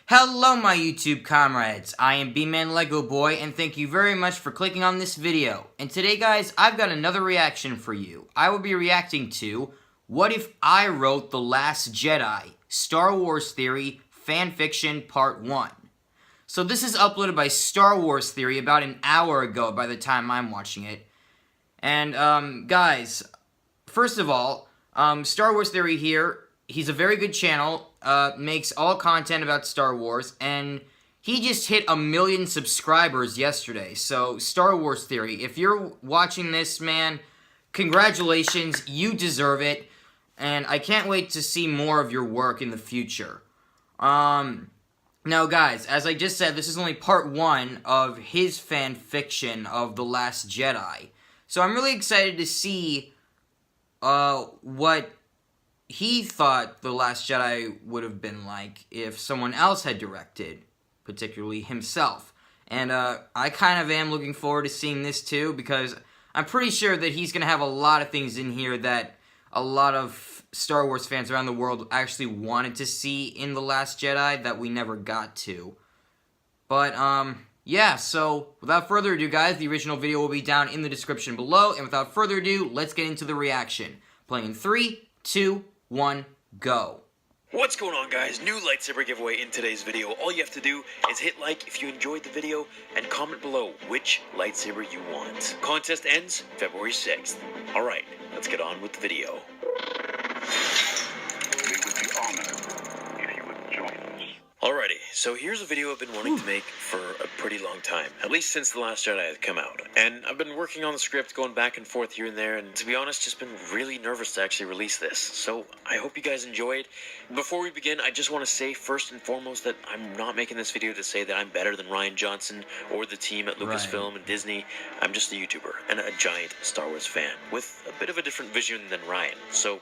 Hello my YouTube comrades, I am Bmanlegoboy and thank you very much for clicking on this video. And today guys, I've got another reaction for you. I will be reacting to What If I Wrote The Last Jedi? Star Wars Theory Fanfiction Part 1. So this is uploaded by Star Wars Theory about an hour ago by the time I'm watching it. And guys, first of all, Star Wars Theory here, he's a very good channel, makes all content about Star Wars, and he just hit 1 million subscribers yesterday. So, Star Wars Theory, if you're watching this, man, congratulations, you deserve it, and I can't wait to see more of your work in the future. Now, guys, as I just said, this is only part 1 of his fan fiction of The Last Jedi. So, I'm really excited to see, what he thought The Last Jedi would have been like if someone else had directed, particularly himself. And I kind of am looking forward to seeing this too, because I'm pretty sure that he's going to have a lot of things in here that a lot of Star Wars fans around the world actually wanted to see in The Last Jedi that we never got to. But, yeah, so without further ado, guys, the original video will be down in the description below. And without further ado, let's get into the reaction. Playing in 3, 2, 1, go. What's going on, guys? New lightsaber giveaway in today's video. All you have to do is hit like if you enjoyed the video and comment below which lightsaber you want. Contest ends February 6th. Alright, let's get on with the video. We would be honored if you would join us. Alrighty, so here's a video I've been wanting to make for a pretty long time, at least since The Last Jedi has come out. And I've been working on the script, going back and forth here and there, and to be honest, just been really nervous to actually release this. So I hope you guys enjoy it. Before we begin, I just want to say first and foremost that I'm not making this video to say that I'm better than Rian Johnson or the team at Lucasfilm and Disney. I'm just a YouTuber and a giant Star Wars fan with a bit of a different vision than Ryan. So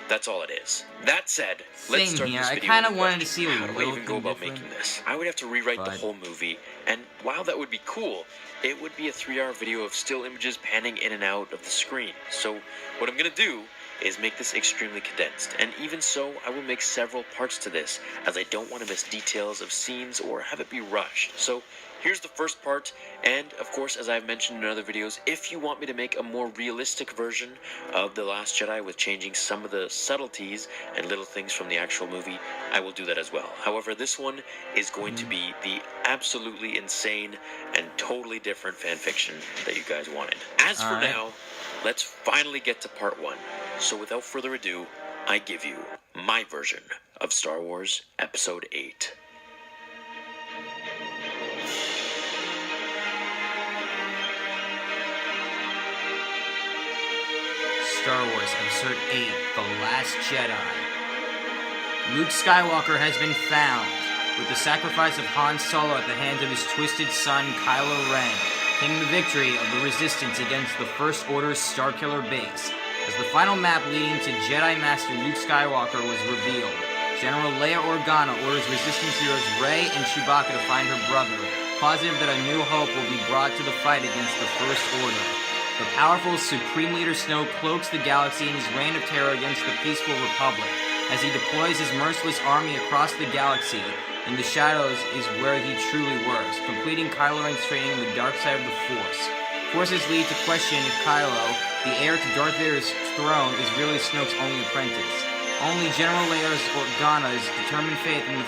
that's all it is. That said, let's start this video. I kind of wanted to see how do I even go about making this? I would have to rewrite the whole movie, and while that would be cool, it would be a 3-hour video of still images panning in and out of the screen. So what I'm gonna do is make this extremely condensed, and even so, I will make several parts to this, as I don't want to miss details of scenes or have it be rushed. So here's the first part, and of course, as I've mentioned in other videos, if you want me to make a more realistic version of The Last Jedi with changing some of the subtleties and little things from the actual movie, I will do that as well. However, this one is going to be the absolutely insane and totally different fanfiction that you guys wanted. As for now, let's finally get to part 1. So without further ado, I give you my version of Star Wars Episode 8. Star Wars Episode 8, The Last Jedi. Luke Skywalker has been found. With the sacrifice of Han Solo at the hands of his twisted son, Kylo Ren, came the victory of the Resistance against the First Order's Starkiller base. As the final map leading to Jedi Master Luke Skywalker was revealed, General Leia Organa orders Resistance heroes Rey and Chewbacca to find her brother, positive that a new hope will be brought to the fight against the First Order. The powerful Supreme Leader Snoke cloaks the galaxy in his reign of terror against the peaceful Republic. As he deploys his merciless army across the galaxy, in the shadows is where he truly works, completing Kylo Ren's training in the dark side of the Force. Forces lead to question if Kylo, the heir to Darth Vader's throne, is really Snoke's only apprentice. Only General Leia Organa's determined faith in the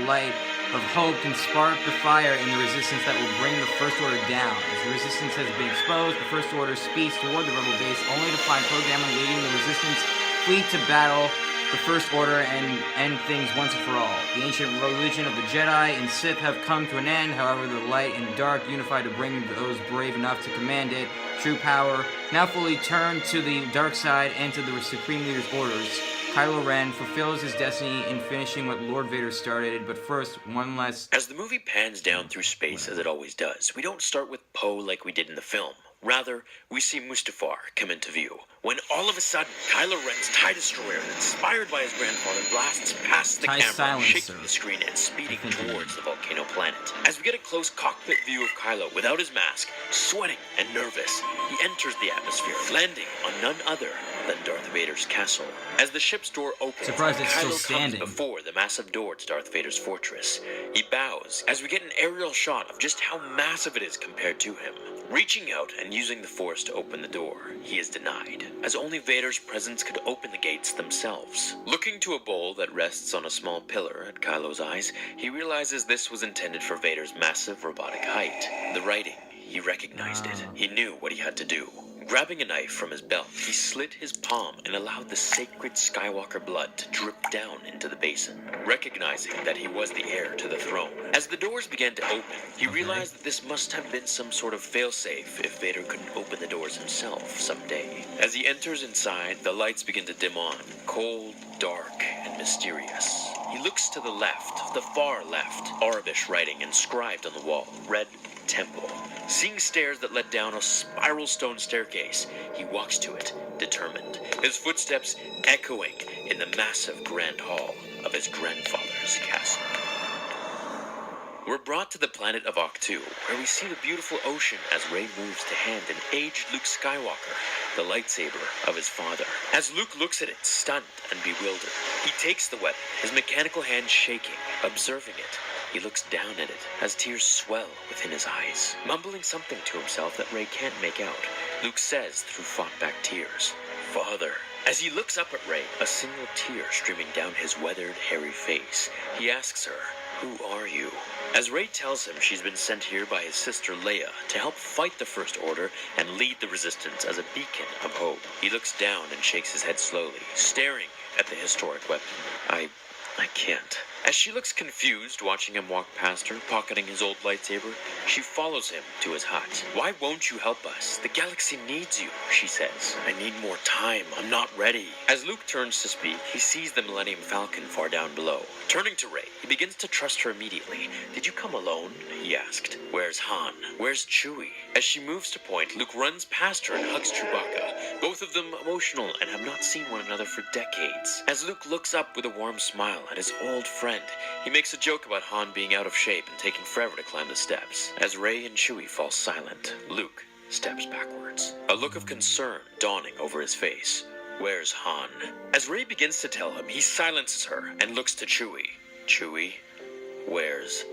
light of hope can spark the fire in the Resistance that will bring the First Order down. As the Resistance has been exposed, the First Order speeds toward the Rebel base, only to find Poe Dameron leading the Resistance fleet to battle the First Order and end things once and for all. The ancient religion of the Jedi and Sith have come to an end, however the light and dark unify to bring those brave enough to command it. True power now fully turned to the dark side and to the Supreme Leader's orders. Kylo Ren fulfills his destiny in finishing what Lord Vader started, but first, one last... As the movie pans down through space, as it always does, we don't start with Poe like we did in the film. Rather, we see Mustafar come into view, when all of a sudden, Kylo Ren's TIE Destroyer, inspired by his grandfather, blasts past the camera, shaking the screen and speeding towards the volcano planet. As we get a close cockpit view of Kylo without his mask, sweating and nervous, he enters the atmosphere, landing on none other than Darth Vader's castle. As the ship's door opens, Surprised it's still Kylo standing. comes before the massive door to Darth Vader's fortress. He bows as we get an aerial shot of just how massive it is compared to him. Reaching out and using the Force to open the door, he is denied, as only Vader's presence could open the gates themselves. Looking to a bowl that rests on a small pillar at Kylo's eyes, he realizes this was intended for Vader's massive robotic height. The writing, he recognized it. He knew what he had to do. Grabbing a knife from his belt, he slit his palm and allowed the sacred Skywalker blood to drip down into the basin, recognizing that he was the heir to the throne. As the doors began to open, he realized that this must have been some sort of failsafe if Vader couldn't open the doors himself someday. As he enters inside, the lights begin to dim on, cold, dark, and mysterious. He looks to the left, the far left, Arabic writing inscribed on the wall, red temple. Seeing stairs that led down a spiral stone staircase, he walks to it, determined, his footsteps echoing in the massive grand hall of his grandfather's castle. We're brought to the planet of Ahch-To, where we see the beautiful ocean as Rey moves to hand an aged Luke Skywalker the lightsaber of his father. As Luke looks at it, stunned and bewildered, he takes the weapon, his mechanical hand shaking, observing it. He looks down at it as tears swell within his eyes. Mumbling something to himself that Rey can't make out, Luke says through fought-back tears, "Father." As he looks up at Rey, a single tear streaming down his weathered, hairy face, he asks her, "Who are you?" As Rey tells him she's been sent here by his sister Leia to help fight the First Order and lead the Resistance as a beacon of hope, he looks down and shakes his head slowly, staring at the historic weapon. I can't. As she looks confused watching him walk past her, pocketing his old lightsaber, she follows him to his hut. "Why won't you help us? The galaxy needs you," she says. "I need more time. I'm not ready." As Luke turns to speak, he sees the Millennium Falcon far down below. Turning to Rey, he begins to trust her immediately. "Did you come alone?" he asked. "Where's Han? Where's Chewie?" As she moves to point, Luke runs past her and hugs Chewbacca, both of them emotional and have not seen one another for decades. As Luke looks up with a warm smile at his old friend, he makes a joke about Han being out of shape and taking forever to climb the steps. As Rey and Chewie fall silent, Luke steps backwards, a look of concern dawning over his face. "Where's Han?" As Rey begins to tell him, he silences her and looks to Chewie. "Chewie, where's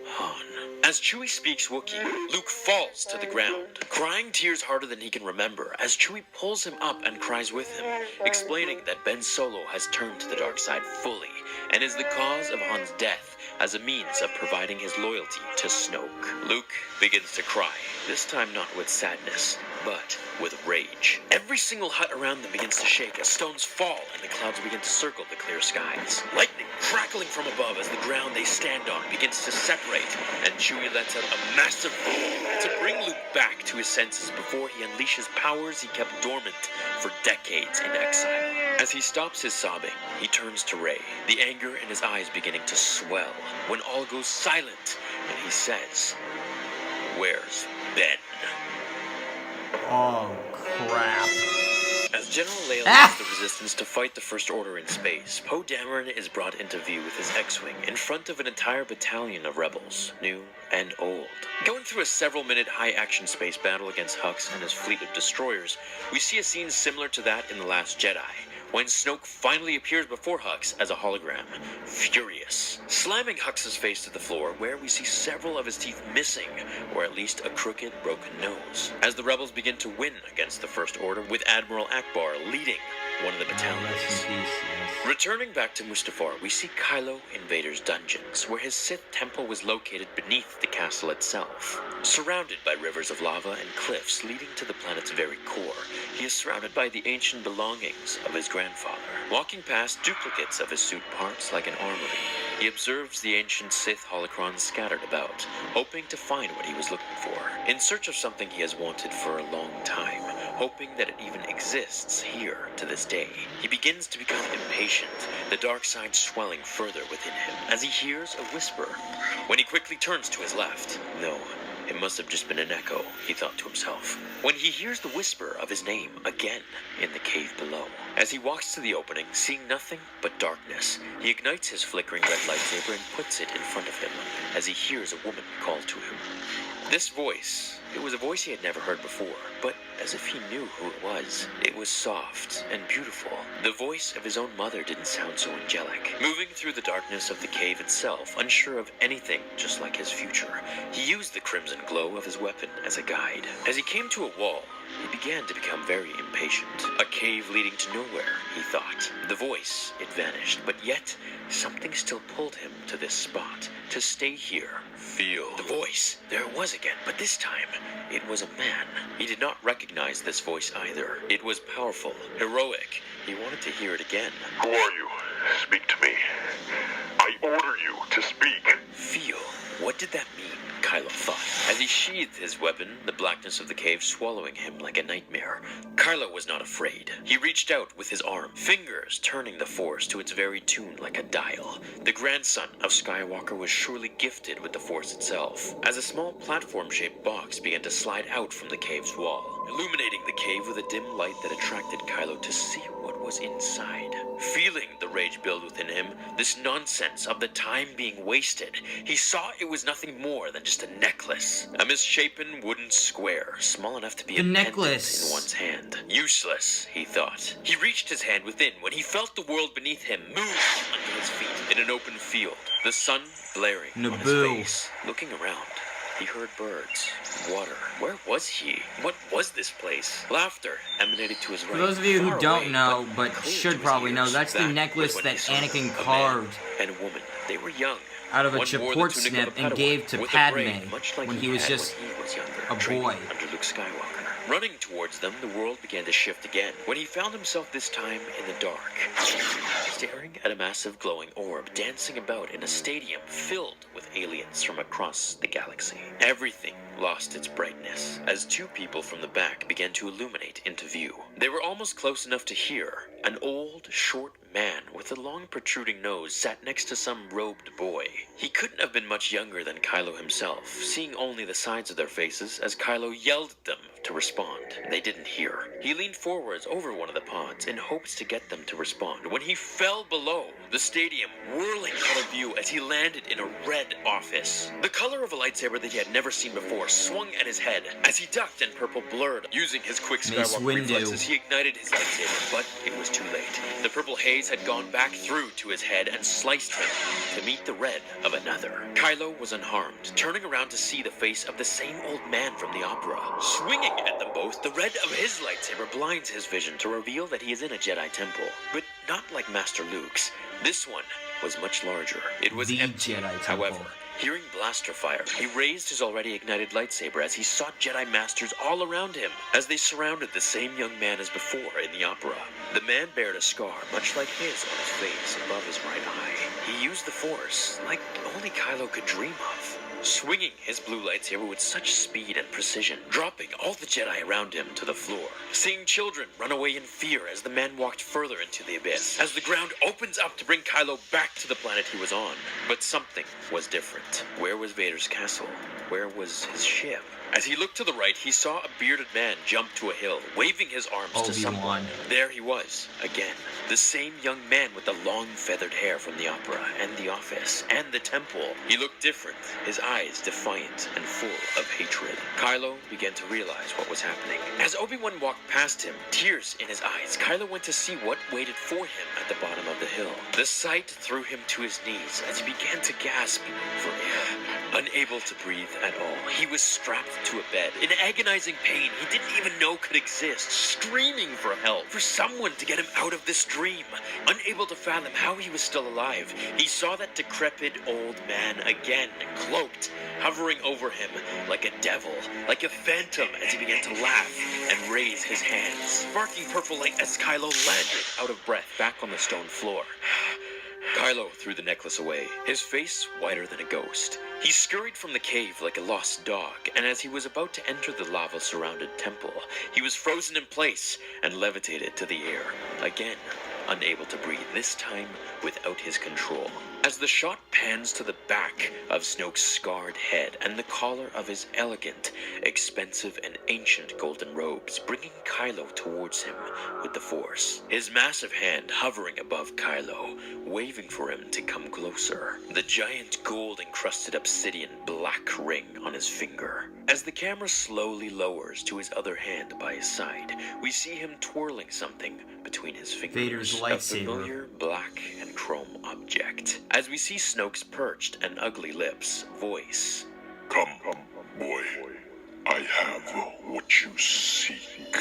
Han?" As Chewie speaks Wookiee, Luke falls to the ground, crying tears harder than he can remember, as Chewie pulls him up and cries with him, explaining that Ben Solo has turned to the dark side fully, and is the cause of Han's death as a means of providing his loyalty to Snoke. Luke begins to cry, this time not with sadness, but with rage. Every single hut around them begins to shake as stones fall and the clouds begin to circle the clear skies. Lightning crackling from above as the ground they stand on begins to separate, and Chewie lets out a massive roar to bring Luke back to his senses before he unleashes powers he kept dormant for decades in exile. As he stops his sobbing, he turns to Rey, the anger in his eyes beginning to swell, when all goes silent, and he says, "Where's Ben?" Oh, crap. As General Leia leads the Resistance to fight the First Order in space, Poe Dameron is brought into view with his X-Wing in front of an entire battalion of rebels, new and old. Going through a several-minute high-action space battle against Hux and his fleet of destroyers, we see a scene similar to that in The Last Jedi, when Snoke finally appears before Hux as a hologram, furious, slamming Hux's face to the floor, where we see several of his teeth missing, or at least a crooked, broken nose. As the rebels begin to win against the First Order, with Admiral Akbar leading one of the battalions. Returning back to Mustafar, we see Kylo in Vader's dungeons, where his Sith temple was located beneath the castle itself. Surrounded by rivers of lava and cliffs leading to the planet's very core, he is surrounded by the ancient belongings of his grandfather. Walking past duplicates of his suit parts like an armory, he observes the ancient Sith holocrons scattered about, hoping to find what he was looking for, in search of something he has wanted for a long time, hoping that it even exists here to this day. He begins to become impatient, the dark side swelling further within him, as he hears a whisper, when he quickly turns to his left. No, It must have just been an echo, he thought to himself, when he hears the whisper of his name again in the cave below. As he walks to the opening, seeing nothing but darkness, he ignites his flickering red lightsaber and puts it in front of him as he hears a woman call to him. This voice, it was a voice he had never heard before, but as if he knew who it was. It was soft and beautiful. The voice of his own mother didn't sound so angelic. Moving through the darkness of the cave itself, unsure of anything just like his future, he used the crimson glow of his weapon as a guide. As he came to a wall, he began to become very impatient. A cave leading to nowhere, he thought. The voice, it vanished, but yet something still pulled him to this spot, to stay here. Feel. The voice. There it was again, but this time, it was a man. He did not recognize this voice either. It was powerful, heroic. He wanted to hear it again. Who are you? Speak to me. I order you to speak. Feel. What did that mean? Kylo thought, as he sheathed his weapon, the blackness of the cave swallowing him like a nightmare. Kylo was not afraid. He reached out with his arm, fingers turning the Force to its very tune like a dial. The grandson of Skywalker was surely gifted with the Force itself, as a small platform-shaped box began to slide out from the cave's wall, illuminating the cave with a dim light that attracted Kylo to see what was inside. Feeling the rage build within him, this nonsense of the time being wasted, he saw it was nothing more than just a necklace. A misshapen wooden square, small enough to be a necklace pendant in one's hand. Useless, he thought. He reached his hand within when he felt the world beneath him move under his feet in an open field, the sun blaring on his face. Looking around, he heard birds, water. Where was he? What was this place? Laughter emanated to his right. For those of you who far don't away, know, but clear should to his probably know, ears. that's the That necklace was when that he saw Anakin a man carved and a woman. They were young. out of a One wore the Chaport tunic snip of a and Padawan, gave to with a Padme braid, much like when he was had just when he was younger, a training boy. under Luke Skywalker. Running towards them, the world began to shift again, when he found himself this time in the dark, staring at a massive glowing orb dancing about in a stadium filled with aliens from across the galaxy. Everything lost its brightness as two people from the back began to illuminate into view. They were almost close enough to hear. An old, short man with a long protruding nose sat next to some robed boy. He couldn't have been much younger than Kylo himself, seeing only the sides of their faces as Kylo yelled at them to respond. They didn't hear. He leaned forwards over one of the pods in hopes to get them to respond when he fell below, the stadium whirling out of view as he landed in a red office. The color of a lightsaber that he had never seen before swung at his head as he ducked and purple blurred. Using his quick Mace Skywalker Windu. reflexes, he ignited his lightsaber, but it was too late. The purple haze had gone back through to his head and sliced him to meet the red of another. Kylo was unharmed, turning around to see the face of the same old man from the opera. Swinging at them both, the red of his lightsaber blinds his vision to reveal that he is in a Jedi temple, but not like Master Luke's. This one was much larger. It was The empty. Jedi temple. However, hearing blaster fire, he raised his already ignited lightsaber as he saw Jedi Masters all around him as they surrounded the same young man as before in the opera. The man bared a scar much like his on his face above his right eye. He used the Force like only Kylo could dream of, swinging his blue lightsaber with such speed and precision, dropping all the Jedi around him to the floor. Seeing children run away in fear as the man walked further into the abyss, as the ground opens up to bring Kylo back to the planet he was on. But something was different. Where was Vader's castle? Where was his ship? As he looked to the right, he saw a bearded man jump to a hill, waving his arms to someone. There he was, again. The same young man with the long feathered hair from the opera, and the office, and the temple. He looked different, his eyes defiant and full of hatred. Kylo began to realize what was happening. As Obi-Wan walked past him, tears in his eyes, Kylo went to see what waited for him at the bottom of the hill. The sight threw him to his knees as he began to gasp for air. Unable to breathe at all, he was strapped to a bed, in agonizing pain he didn't even know could exist, screaming for help, for someone to get him out of this dream. Unable to fathom how he was still alive, he saw that decrepit old man again, cloaked, hovering over him like a devil, like a phantom, as he began to laugh and raise his hands, sparking purple light as Kylo landed out of breath back on the stone floor. Kylo threw the necklace away, his face whiter than a ghost. He scurried from the cave like a lost dog, and as he was about to enter the lava-surrounded temple, he was frozen in place and levitated to the air, again unable to breathe, this time without his control. As the shot pans to the back of Snoke's scarred head and the collar of his elegant, expensive, and ancient golden robes, bringing Kylo towards him with the Force. His massive hand hovering above Kylo, waving for him to come closer. The giant gold-encrusted obsidian black ring on his finger. As the camera slowly lowers to his other hand by his side, we see him twirling something between his fingers. Vader's A lightsaber. familiar black and chrome object. As we see Snoke's perched and ugly lips voice, Come, boy. I have what you seek.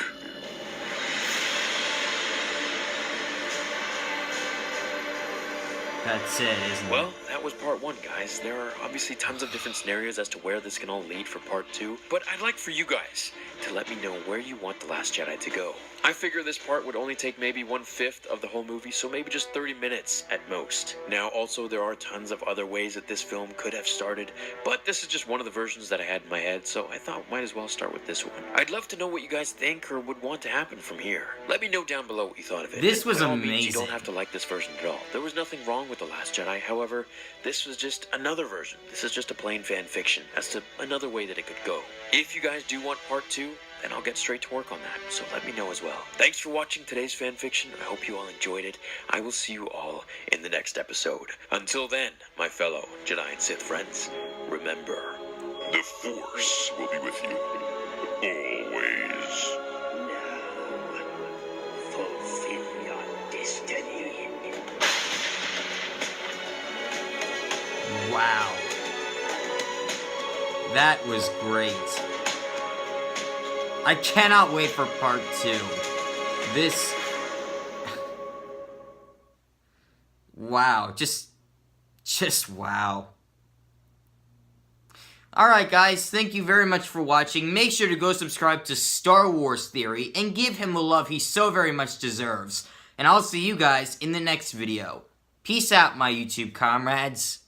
That's it, isn't well, it? that was part 1, guys. There are obviously tons of different scenarios as to where this can all lead for part 2, but I'd like for you guys to let me know where you want The Last Jedi to go. I figure this part would only take maybe 1/5 of the whole movie, so maybe just 30 minutes at most. Now, also, there are tons of other ways that this film could have started, but this is just one of the versions that I had in my head, so I thought might as well start with this one. I'd love to know what you guys think or would want to happen from here. Let me know down below what you thought of it. This was By all means, amazing. you don't have to like this version at all. There was nothing wrong with The Last Jedi, however, this was just another version. This is just a plain fan fiction as to another way that it could go. If you guys do want part 2, then I'll get straight to work on that, so let me know as well. Thanks for watching today's fanfiction. I hope you all enjoyed it. I will see you all in the next episode. Until then, my fellow Jedi and Sith friends, remember, The Force will be with you. Always. Now, fulfill your destiny. Wow. That was great. I cannot wait for part 2. This... wow. Just wow. Alright guys, thank you very much for watching. Make sure to go subscribe to Star Wars Theory and give him the love he so very much deserves. And I'll see you guys in the next video. Peace out, my YouTube comrades.